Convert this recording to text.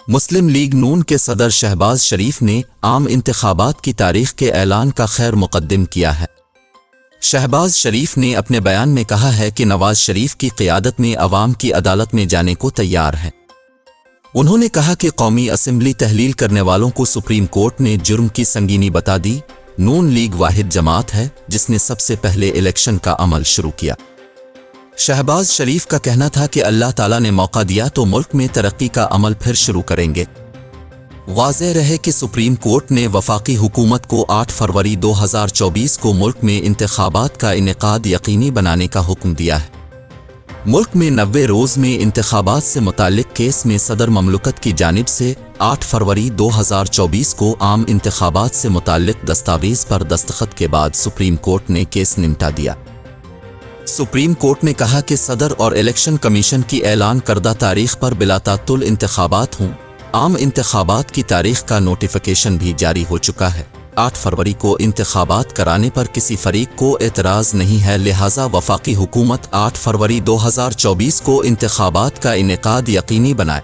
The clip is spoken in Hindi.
मुस्लिम लीग नून के सदर शहबाज शरीफ ने आम इंतखाबात की तारीख के ऐलान का खैर मुकद्दम किया है। शहबाज शरीफ ने अपने बयान में कहा है कि नवाज शरीफ की क़ियादत में अवाम की अदालत में जाने को तैयार है। उन्होंने कहा कि कौमी असम्बली तहलील करने वालों को सुप्रीम कोर्ट ने जुर्म की संगीनी बता दी। नून लीग वाहिद जमात है जिसने सबसे पहले इलेक्शन का अमल शुरू किया। शहबाज शरीफ का कहना था कि अल्लाह ताला ने मौका दिया तो मुल्क में तरक्की का अमल फिर शुरू करेंगे। वाज़ेह रहे कि सुप्रीम कोर्ट ने वफाकी हुकूमत को 8 फरवरी 2024 को मुल्क में इंतखाबात का इनेकाद यकीनी बनाने का हुक्म दिया है। मुल्क में 90 रोज़ में इंतखाबात से मुताल्लिक केस में सदर ममलकत की जानिब से 8 फरवरी 2024 को आम इंतखाबात से मुताल्लिक दस्तावेज़ पर दस्तखत के बाद सुप्रीम कोर्ट ने केस निपटा दिया। सुप्रीम कोर्ट ने कहा कि सदर और इलेक्शन कमीशन की ऐलान करदा तारीख पर बिलातातुल इंतखाबात हों। आम इंतखाबात की तारीख का नोटिफिकेशन भी जारी हो चुका है। 8 फरवरी को इंतखाबात कराने पर किसी फरीक को एतराज़ नहीं है, लिहाजा वफाकी हुकूमत 8 फरवरी 2024 को इंतखाबात का इनेकाद यकीनी बनाए।